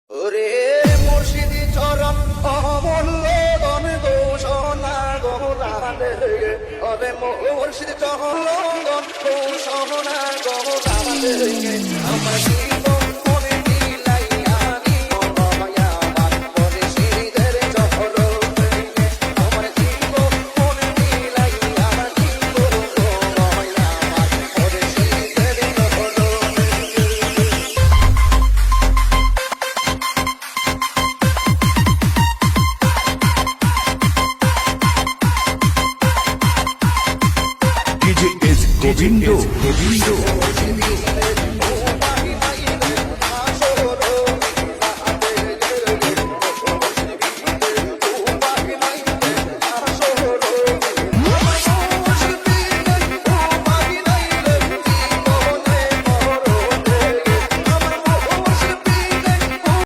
ওরে মুর্শিদি চরণ অমূল্য ধন ঘোষণা গোরানে ওরে মুর্শিদি চরণ ঘোষণা গোরানে আমার জীবন মনে দিলাইয়া দিও মায়া আমার মুর্শিদের চরণ আমার জীবন মনে দিলাইয়া দিও মায়া আমার মুর্শিদের চরণ। DJ is Govindo.